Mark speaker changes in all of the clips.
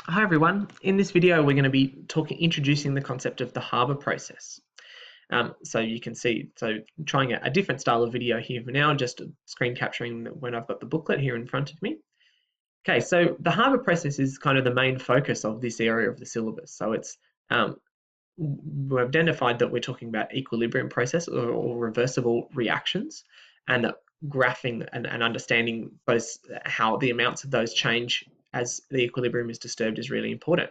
Speaker 1: Hi everyone. In this video, we're going to be introducing the concept of the Haber process. So you can see, trying a different style of video here for now, just screen capturing when I've got the booklet here in front of me. Okay, so the Haber process is kind of the main focus of this area of the syllabus. So it's we've identified that we're talking about equilibrium process or reversible reactions, and that graphing and understanding those, how the amounts of those change as the equilibrium is disturbed, is really important.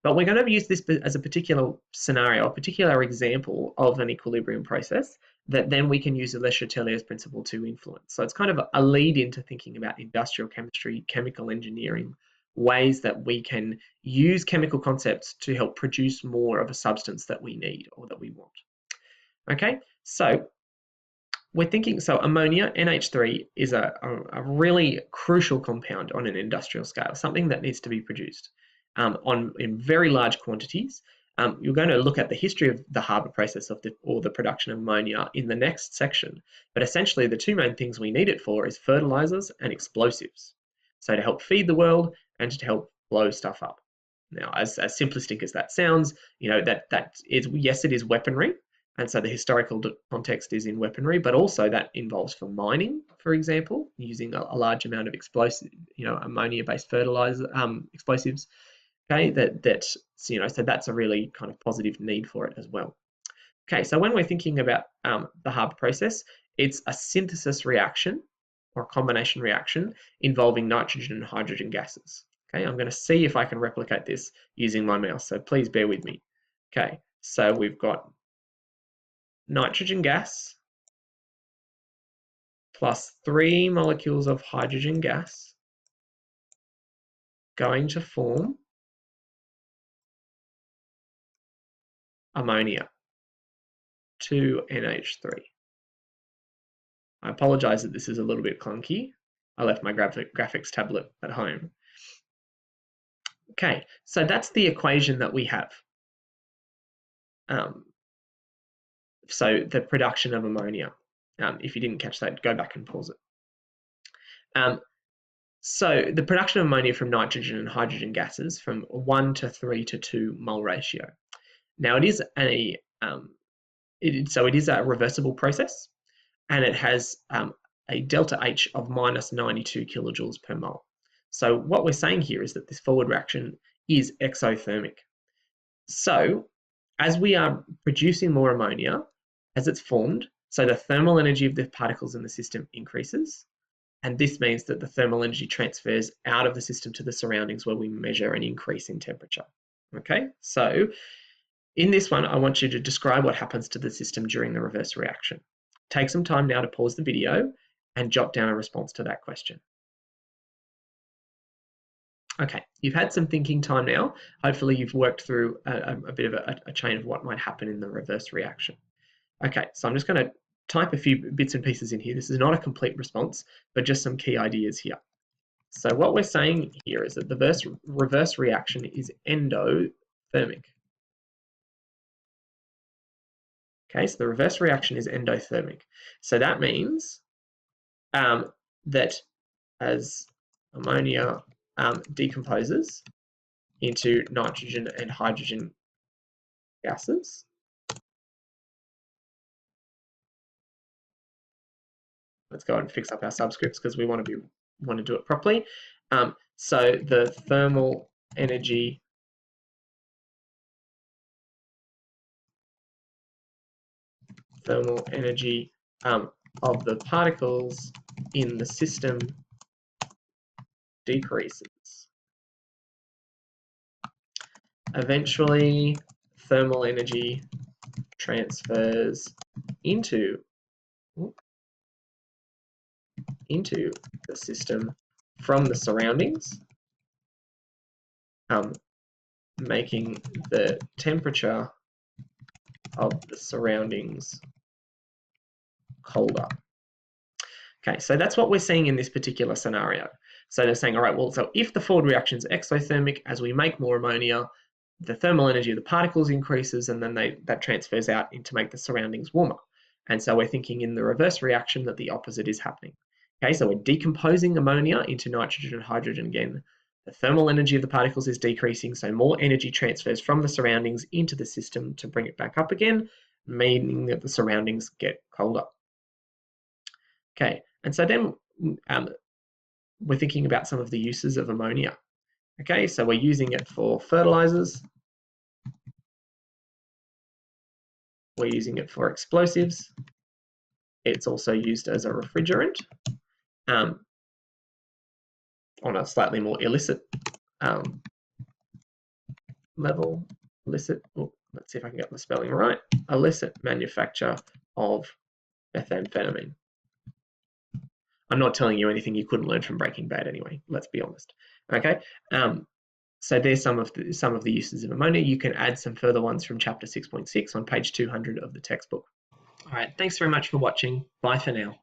Speaker 1: But we're going to use this as a particular scenario, a particular example of an equilibrium process that then we can use the Le Chatelier's principle to influence. So it's kind of a lead into thinking about industrial chemistry, chemical engineering, ways that we can use chemical concepts to help produce more of a substance that we need or that we want. Okay, so we're thinking, so ammonia, NH3, is a really crucial compound on an industrial scale, something that needs to be produced in very large quantities. You're going to look at the history of the Haber process or the production of ammonia in the next section. But essentially, the two main things we need it for is fertilizers and explosives. So to help feed the world and to help blow stuff up. Now, as simplistic as that sounds, that is, yes, it is weaponry. And so the historical context is in weaponry, but also that involves for mining, for example, using a large amount of explosive, ammonia-based fertilizer explosives. Okay, so that's a really kind of positive need for it as well. Okay, so when we're thinking about the Haber process, it's a synthesis reaction or a combination reaction involving nitrogen and hydrogen gases. Okay, I'm going to see if I can replicate this using my mouse, so please bear with me. Okay, so we've got nitrogen gas plus 3 molecules of hydrogen gas going to form ammonia, 2NH3. I apologize that this is a little bit clunky. I left my graphics tablet at home. Okay, so that's the equation that we have. So the production of ammonia. If you didn't catch that, go back and pause it. So the production of ammonia from nitrogen and hydrogen gases from 1 to 3 to 2 mole ratio. Now it is a reversible process, and it has a delta H of minus 92 kilojoules per mole. So what we're saying here is that this forward reaction is exothermic. So as we are producing more ammonia, as it's formed, so the thermal energy of the particles in the system increases, and this means that the thermal energy transfers out of the system to the surroundings where we measure an increase in temperature. Okay, so in this one, I want you to describe what happens to the system during the reverse reaction. Take some time now to pause the video and jot down a response to that question. Okay, you've had some thinking time now. Hopefully you've worked through a bit of a chain of what might happen in the reverse reaction. Okay, so I'm just going to type a few bits and pieces in here. This is not a complete response, but just some key ideas here. So what we're saying here is that the reverse reaction is endothermic. Okay, so the reverse reaction is endothermic. So that means that as ammonia decomposes into nitrogen and hydrogen gases, let's go and fix up our subscripts because we want to do it properly. So the thermal energy of the particles in the system decreases. Eventually, thermal energy transfers into the system from the surroundings, making the temperature of the surroundings colder. Okay, so that's what we're seeing in this particular scenario. So they're saying, all right, well, so if the forward reaction is exothermic, as we make more ammonia, the thermal energy of the particles increases, and then that transfers out to make the surroundings warmer. And so we're thinking in the reverse reaction that the opposite is happening. Okay, so we're decomposing ammonia into nitrogen and hydrogen again, The thermal energy of the particles is decreasing, so more energy transfers from the surroundings into the system to bring it back up again, meaning that the surroundings get colder. Okay, and so then we're thinking about some of the uses of ammonia. Okay, so we're using it for fertilizers. We're using it for explosives. It's also used as a refrigerant on a slightly more illicit level. Illicit, let's see if I can get the spelling right. Illicit manufacture of methamphetamine. I'm not telling you anything you couldn't learn from Breaking Bad anyway, let's be honest. Okay, so there's some of the uses of ammonia. You can add some further ones from chapter 6.6 on page 200 of the textbook. All right, thanks very much for watching. Bye for now.